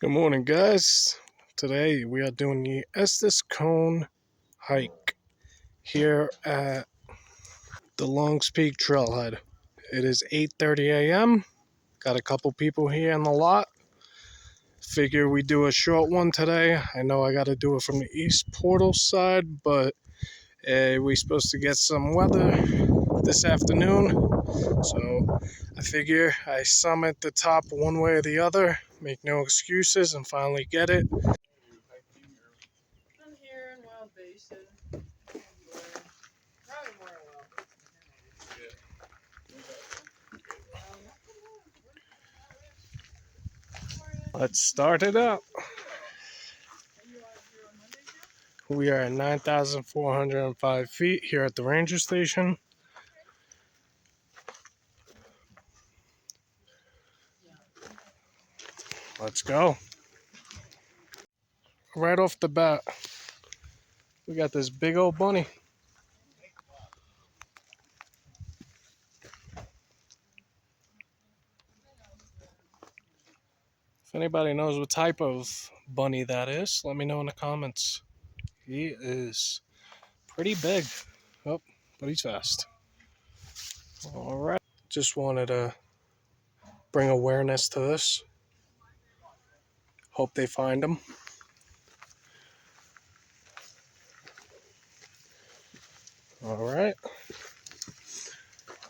Good morning, guys. Today we are doing the Estes Cone hike here at the Longs Peak Trailhead. It is 8:30 a.m. Got a couple people here in the lot. Figure we do a short one today. I know I got to do it from the east portal side, but we're supposed to get some weather this afternoon. So I figure I summit the top one way or the other, make no excuses, and finally get it. I'm here in Wild Basin. Probably more in Wild Basin. Let's start it up. We are at 9,405 feet here at the ranger station. Let's go. Right off the bat, we got this big old bunny. If anybody knows what type of bunny that is, let me know in the comments. He is pretty big. Oh, but he's fast. All right. Just wanted to bring awareness to this. Hope they find him. All right.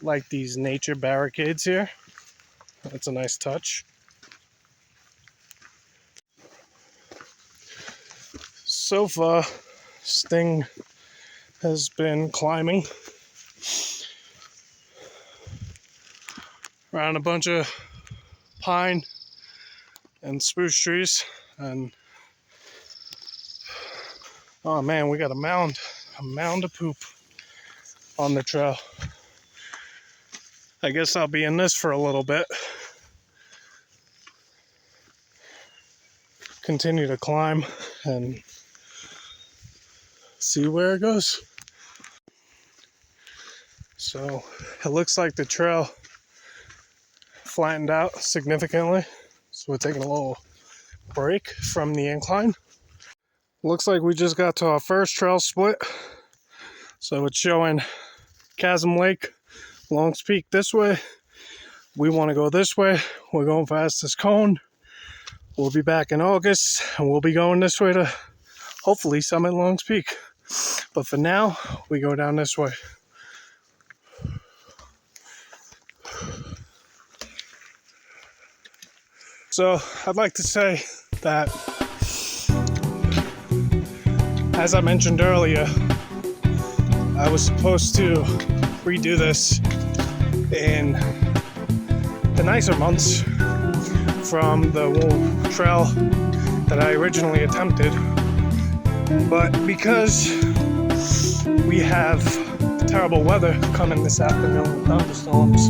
Like these nature barricades here. That's a nice touch. So far, Sting has been climbing around a bunch of pine and spruce trees, and oh man, we got a mound of poop on the trail. I guess I'll be in this for a little bit. Continue to climb and see where it goes. So it looks like the trail flattened out significantly, so we're taking a little break from the incline. Looks like we just got to our first trail split. So it's showing Chasm Lake, Longs Peak this way. We want to go this way. We're going for Estes Cone. We'll be back in August, and we'll be going this way to hopefully summit Longs Peak. But for now, we go down this way. So I'd like to say that, as I mentioned earlier, I was supposed to redo this in the nicer months from the trail that I originally attempted. But because we have terrible weather coming this afternoon with thunderstorms,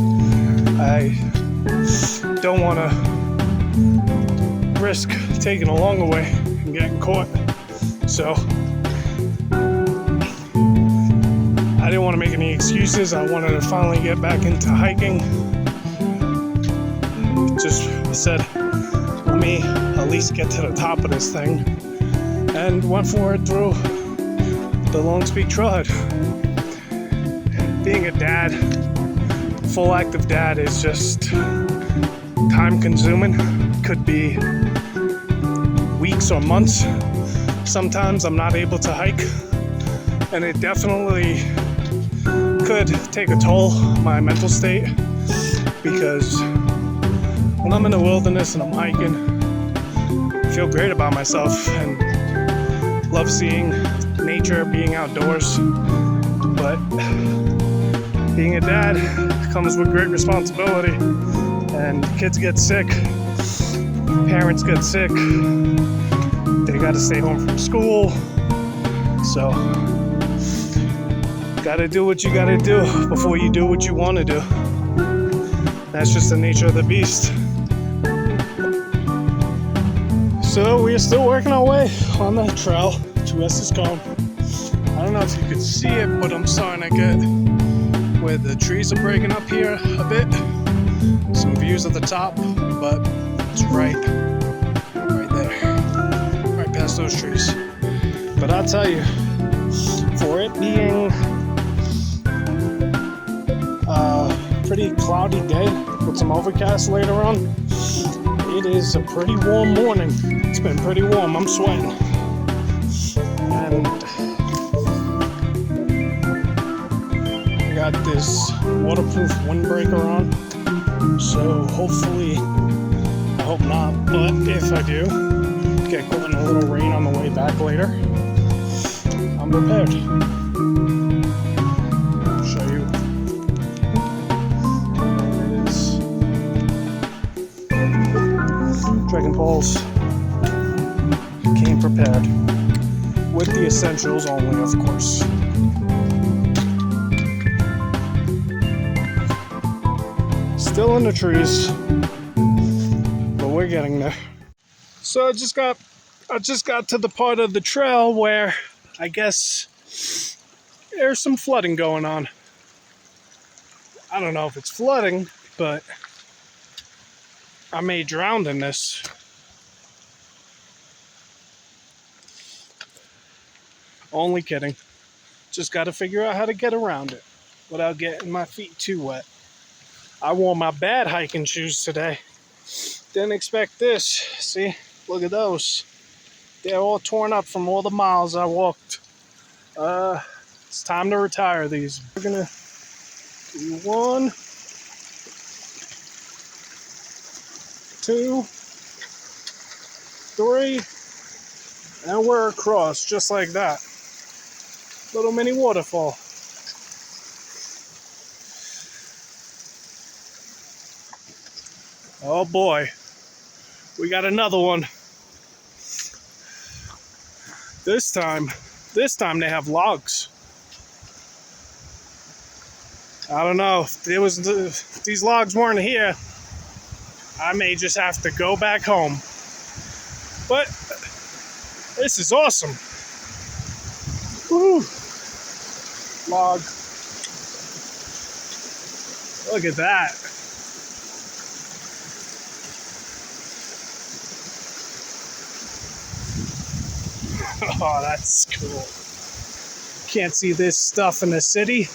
I don't want to risk taking a longer way and getting caught. So I didn't want to make any excuses. I wanted to finally get back into hiking. Just said, let me at least get to the top of this thing, and went for it through the Longs Peak Trailhead. Being a dad, full active dad, is just time consuming. Could be weeks or months. Sometimes I'm not able to hike, and it definitely could take a toll on my mental state, because when I'm in the wilderness and I'm hiking, I feel great about myself and love seeing nature, being outdoors. But being a dad comes with great responsibility, and kids get sick, parents get sick, they gotta stay home from school. So gotta do what you gotta do before you do what you want to do. That's just the nature of the beast. So we are still working our way on the trail to Estes Cone. I don't know if you could see it, but I'm starting to get where the trees are breaking up here a bit. Some views at the top, but it's right there. past those trees. But I'll tell you, for it being a pretty cloudy day with some overcast later on, it is a pretty warm morning. It's been pretty warm. I'm sweating. And I got this waterproof windbreaker on. So hopefully, I hope not, but if I do get caught in a little rain on the way back later, I'm prepared. I'll show you. There it is. Dragon Balls came prepared. With the essentials only, of course. Still in the trees, but we're getting there. So I just got to the part of the trail where I guess there's some flooding going on. I don't know if it's flooding, but I may drown in this. Only kidding. Just got to figure out how to get around it without getting my feet too wet. I wore my bad hiking shoes today. Didn't expect this. See, look at those. They're all torn up from all the miles I walked. It's time to retire these. We're gonna do 1, 2, 3, and we're across just like that. Little mini waterfall. Oh boy, we got another one. This time they have logs. I don't know, if these logs weren't here, I may just have to go back home. But this is awesome. Woo! Log. Look at that. Oh, that's cool. Can't see this stuff in the city.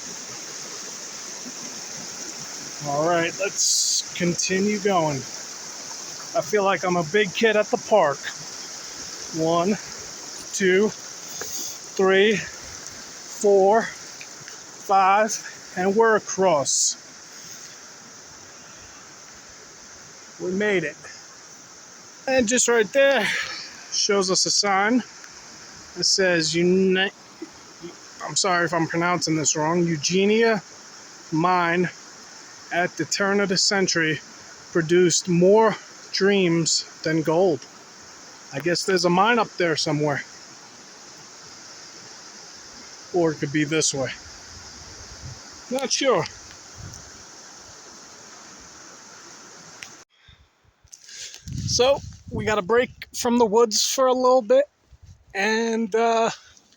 All right, let's continue going. I feel like I'm a big kid at the park. 1, 2, 3, 4, 5, and we're across. We made it. And just right there shows us a sign. It says, I'm sorry if I'm pronouncing this wrong, Eugenia Mine at the turn of the century produced more dreams than gold. I guess there's a mine up there somewhere. Or it could be this way. Not sure. So, we got a break from the woods for a little bit. And now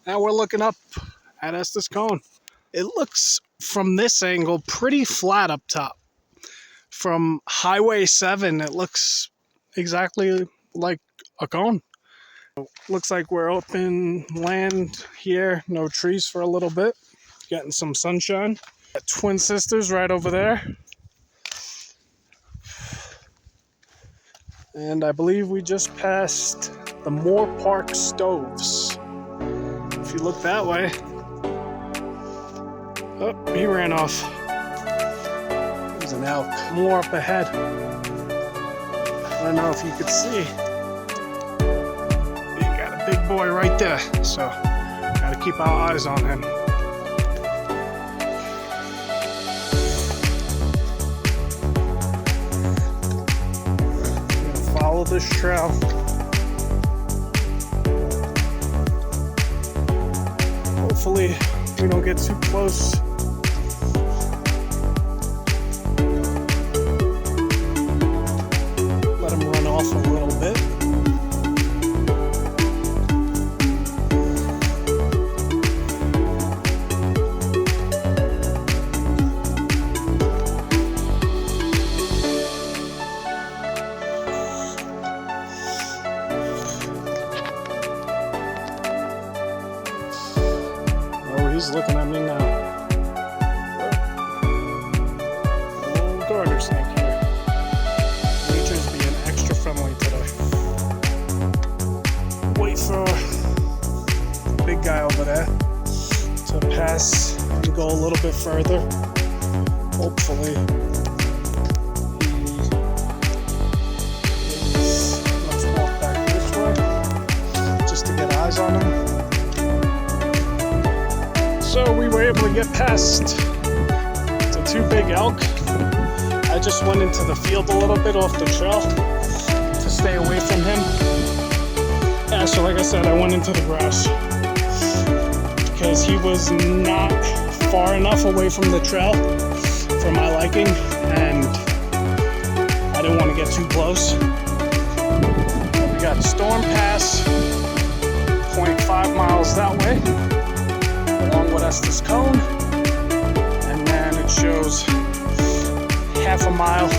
we're looking up at Estes Cone. It looks from this angle pretty flat up top. From Highway 7, it looks exactly like a cone. Looks like we're open land here, no trees for a little bit. Getting some sunshine. Got Twin Sisters right over there. And I believe we just passed the Moore Park Stoves. If you look that way. Oh, he ran off. There's an elk. More up ahead. I don't know if you could see. You got a big boy right there. So, gotta keep our eyes on him. Follow this trail. Hopefully we don't get too close. Let him run off a little bit. He's looking at me now. Oh, garter snake here. Nature's being extra friendly today. Wait for the big guy over there to pass and go a little bit further. Hopefully, let's walk back this way just to get eyes on him. So we were able to get past the two big elk. I just went into the field a little bit off the trail to stay away from him. Yeah, so like I said, I went into the grass because he was not far enough away from the trail for my liking, and I didn't want to get too close. We got Storm Pass, 0.5 miles that way, along with Estes Cone, and then it shows half a mile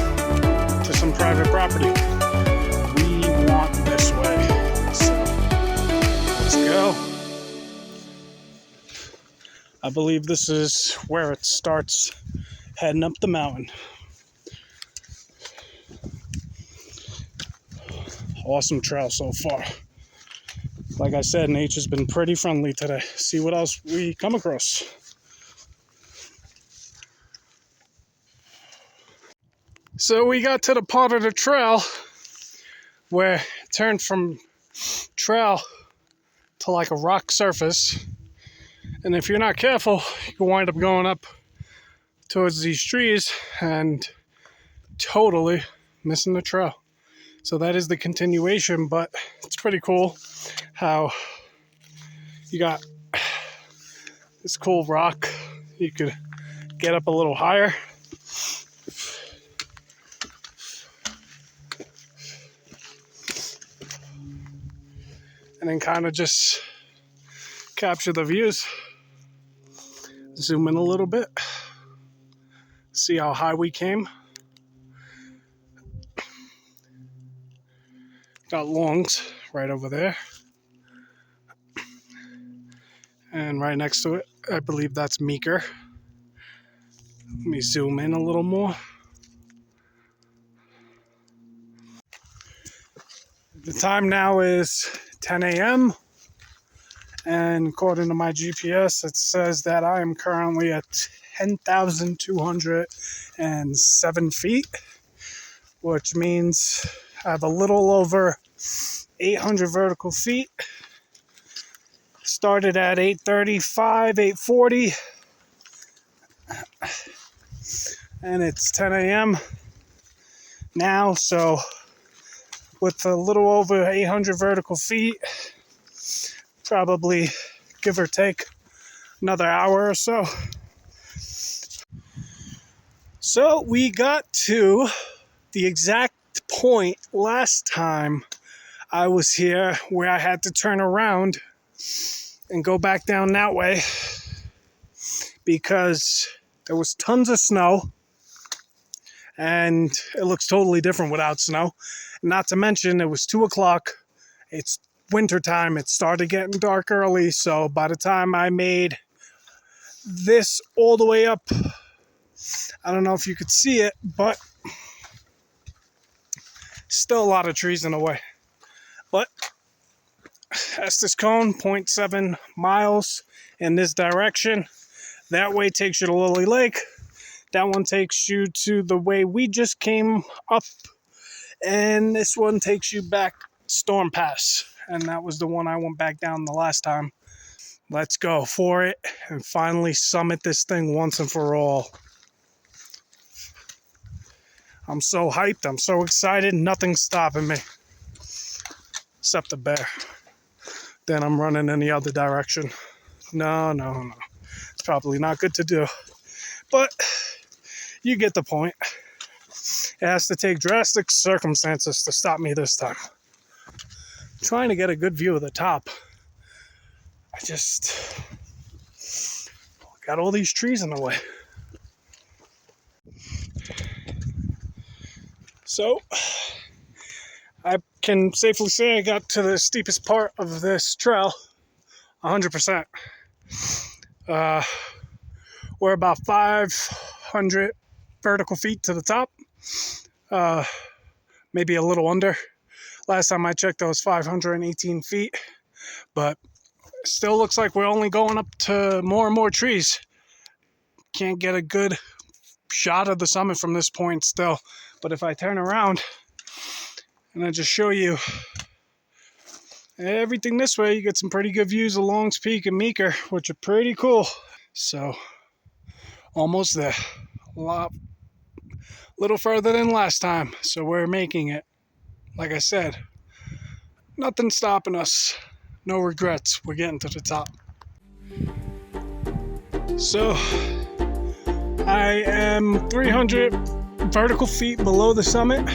to some private property. We want this way, so let's go. I believe this is where it starts heading up the mountain. Awesome trail so far. Like I said, nature's been pretty friendly today. See what else we come across. So we got to the part of the trail where it turned from trail to like a rock surface. And if you're not careful, you can wind up going up towards these trees and totally missing the trail. So that is the continuation, but it's pretty cool how you got this cool rock. You could get up a little higher. And then kind of just capture the views. Zoom in a little bit. See how high we came. Got Longs right over there. And right next to it, I believe that's Meeker. Let me zoom in a little more. The time now is 10 a.m. And according to my GPS, it says that I am currently at 10,207 feet, which means I have a little over 800 vertical feet. Started at 8:35, 8:40, and it's 10 a.m. now, so with a little over 800 vertical feet, probably give or take another hour or so. So we got to the exact point last time I was here where I had to turn around and go back down that way because there was tons of snow and it looks totally different without snow. Not to mention it was 2 o'clock. It's winter time. It started getting dark early, so by the time I made this all the way up, I don't know if you could see it, but still a lot of trees in the way. But Estes Cone, 0.7 miles in this direction. That way takes you to Lily Lake. That one takes you to the way we just came up. And this one takes you back Storm Pass. And that was the one I went back down the last time. Let's go for it and finally summit this thing once and for all. I'm so hyped. I'm so excited. Nothing's stopping me. Except the bear. Then I'm running in the other direction. No. It's probably not good to do. But you get the point. It has to take drastic circumstances to stop me this time. I'm trying to get a good view of the top. I just got all these trees in the way. So I can safely say I got to the steepest part of this trail 100%. Uh, we're about 500 vertical feet to the top, maybe a little under. Last time I checked, that was 518 feet, but still looks like we're only going up to more and more trees. Can't get a good shot of the summit from this point still, but if I turn around and I just show you everything this way, you get some pretty good views of Long's Peak and Meeker, which are pretty cool. So almost there, little further than last time, so we're making it. Like I said, nothing stopping us, no regrets. We're getting to the top. So I am 300 vertical feet below the summit,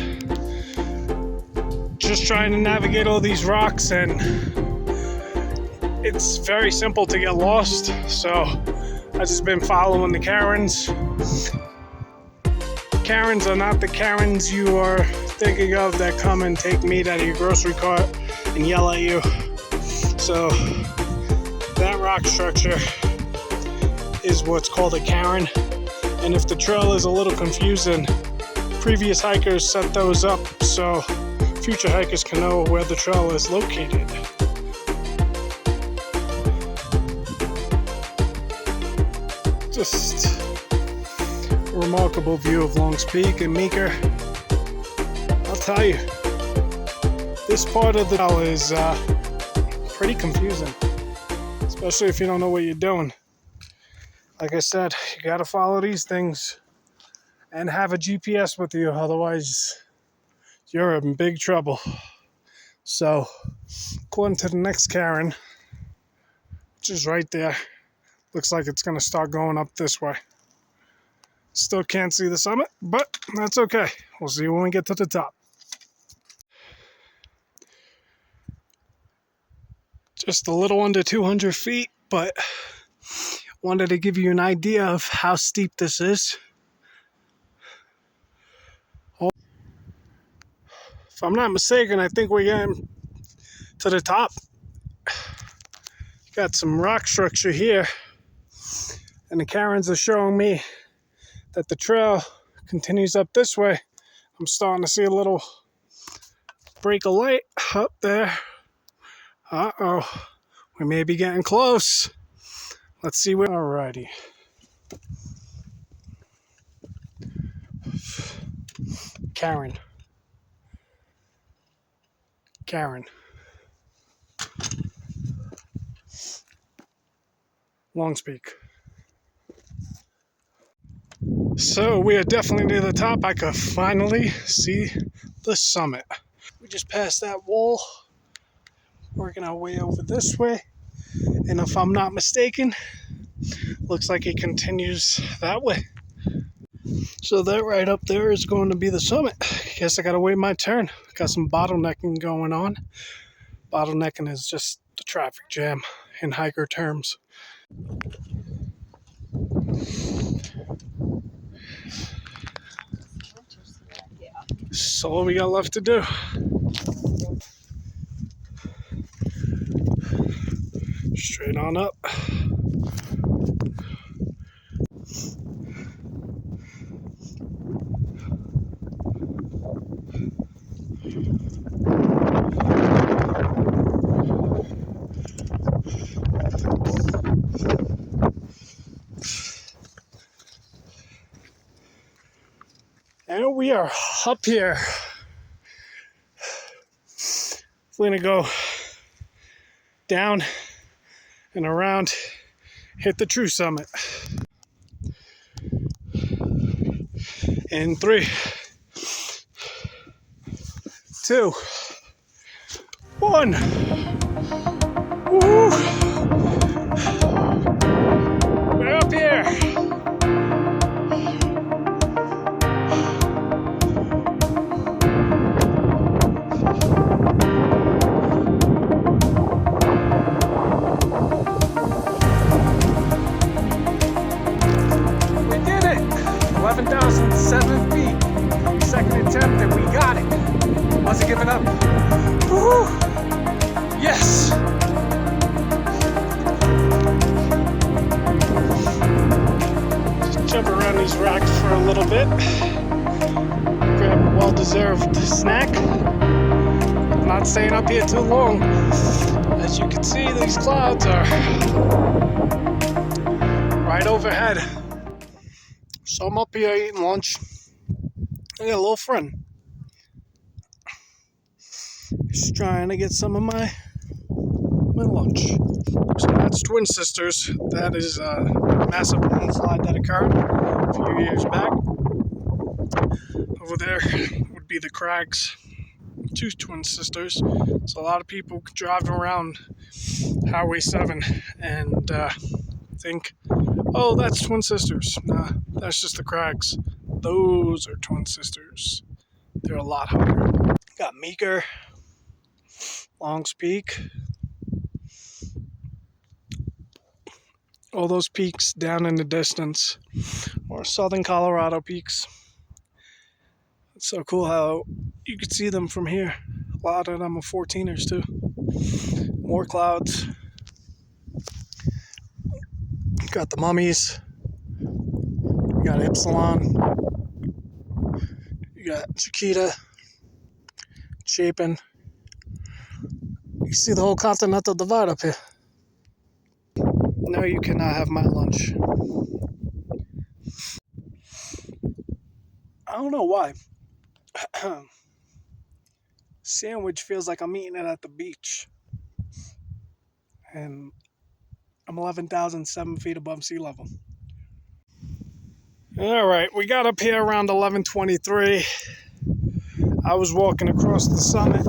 just trying to navigate all these rocks, and it's very simple to get lost. So I've just been following the Karens. Karens are not the Karens you are thinking of that come and take meat out of your grocery cart and yell at you. So that rock structure is what's called a Karen. And if the trail is a little confusing, previous hikers set those up so future hikers can know where the trail is located. Just a remarkable view of Long's Peak and Meeker. I'll tell you, this part of the trail is pretty confusing, especially if you don't know what you're doing. Like I said, you gotta follow these things and have a GPS with you, otherwise you're in big trouble. So, according to the next Karen, which is right there, looks like it's gonna start going up this way. Still can't see the summit, but that's okay. We'll see when we get to the top. Just a little under 200 feet, but wanted to give you an idea of how steep this is. If I'm not mistaken, I think we're getting to the top. Got some rock structure here, and the Karens are showing me that the trail continues up this way. I'm starting to see a little break of light up there. Uh-oh, we may be getting close. Let's see where. Alrighty. Karen. Long's Peak. So we are definitely near the top. I could finally see the summit. We just passed that wall, working our way over this way. And if I'm not mistaken, looks like it continues that way. So that right up there is going to be the summit. Guess I gotta wait my turn. Got some bottlenecking going on. Bottlenecking is just the traffic jam in hiker terms. That's all we got left to do. Straight on up. And we are up here. We're gonna go down and around, hit the true summit. In 3, 2, 1. Woo! We're up here. We did it! 11,007 feet. Second attempt, and we got it. Wasn't giving up. Woo! Yes! relax for a little bit, grab a well-deserved snack. I'm not staying up here too long. As you can see, these clouds are right overhead. So I'm up here eating lunch. I got a little friend. He's trying to get some of my lunch. So that's Twin Sisters. That is a massive landslide that occurred a few years back. Over there would be the crags, two Twin Sisters. So a lot of people driving around Highway 7 and think, oh, that's Twin Sisters. Nah, that's just the crags. Those are Twin Sisters. They're a lot higher. Got Meeker, Longs Peak. All those peaks down in the distance are southern Colorado peaks. It's so cool how you can see them from here. A lot of them are 14ers too. More clouds. Got the Mummies. You got Epsilon. You got Chiquita. Chapin. You see the whole continental divide up here. No, you cannot have my lunch. I don't know why. Sandwich feels like I'm eating it at the beach. And I'm 11,007 feet above sea level. All right, we got up here around 11:23. I was walking across the summit.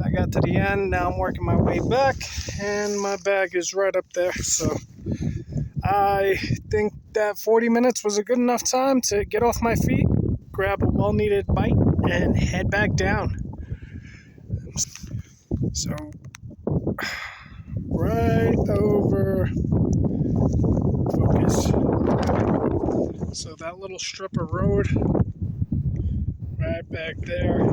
I got to the end. Now I'm working my way back, and my bag is right up there. So I think that 40 minutes was a good enough time to get off my feet, grab a well-needed bite, and head back down. So right over, focus. So that little strip of road right back there,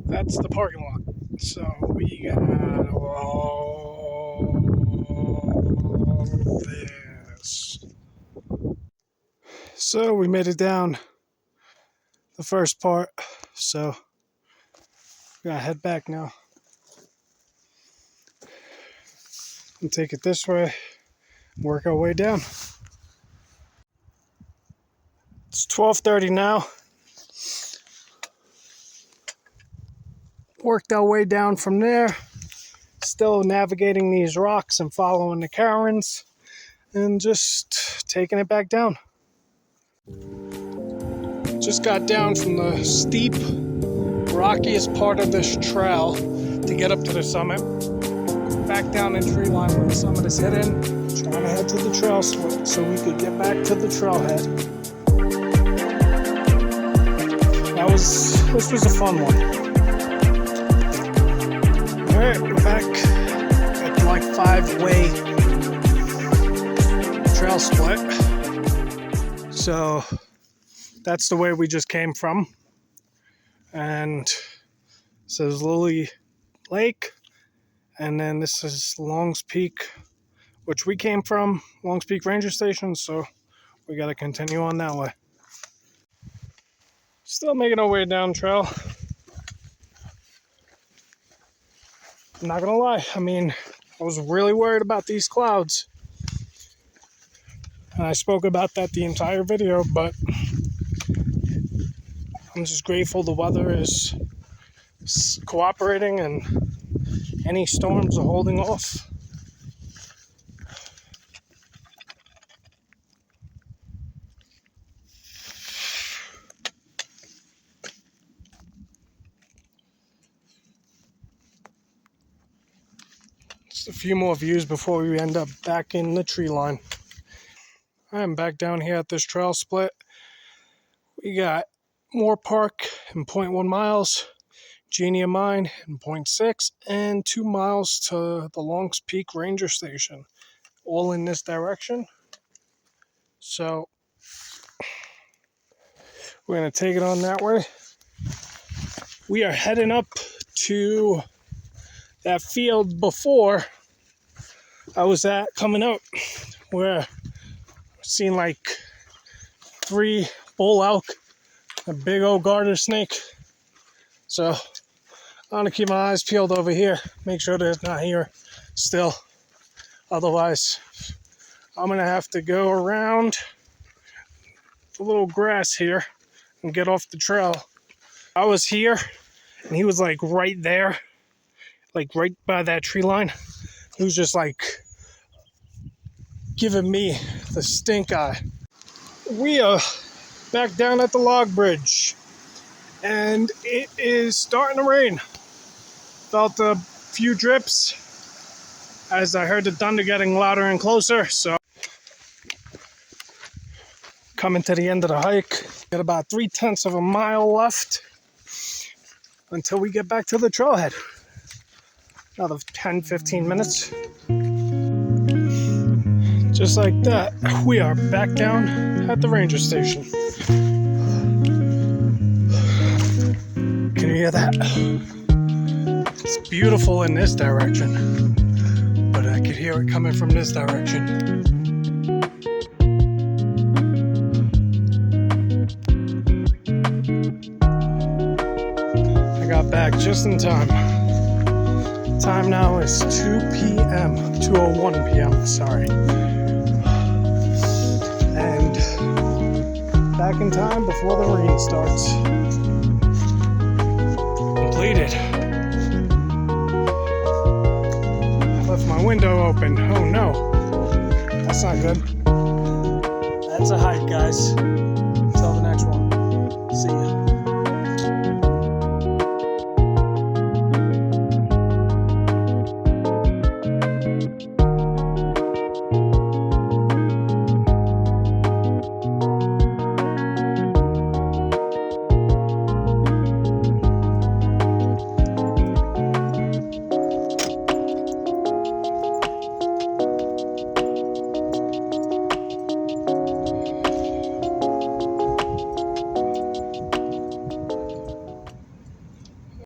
that's the parking lot. So we got all this. So we made it down the first part. So we're gonna head back now and take it this way, work our way down. It's 12:30 now. Worked our way down from there, still navigating these rocks and following the cairns and just taking it back down. Just got down from the steep, rockiest part of this trail to get up to the summit. Back down in tree line where the summit is hidden, trying to head to the trail split so we could get back to the trailhead. This was a fun one. Alright, we're back at the 5-way trail split. So that's the way we just came from. And this is Lily Lake. And then this is Longs Peak, which we came from, Longs Peak Ranger Station. So we got to continue on that way. Still making our way down trail. I'm not gonna lie, I mean, I was really worried about these clouds. And I spoke about that the entire video, but I'm just grateful the weather is cooperating and any storms are holding off. Just a few more views before we end up back in the tree line. I'm back down here at this trail split. We got Moore Park in 0.1 miles, Genia Mine in 0.6, and 2 miles to the Longs Peak Ranger Station, all in this direction. So we're going to take it on that way. We are heading up to that field before I was at coming out, where seen like 3 bull elk, a big old garter snake. So I'm gonna keep my eyes peeled over here, make sure they're not here still. Otherwise, I'm gonna have to go around the little grass here and get off the trail. I was here and he was like right there, like right by that tree line. He was just like giving me the stink eye. We are back down at the log bridge and it is starting to rain. Felt a few drips as I heard the thunder getting louder and closer. So coming to the end of the hike, got about 3/10 of a mile left until we get back to the trailhead. Another 10-15 minutes. Just like that, we are back down at the ranger station. Can you hear that? It's beautiful in this direction, but I could hear it coming from this direction. I got back just in time. Time now is 2 p.m., 2:01 p.m., sorry. And back in time before the rain starts. Completed. I left my window open. Oh no, that's not good. That's a hike, guys.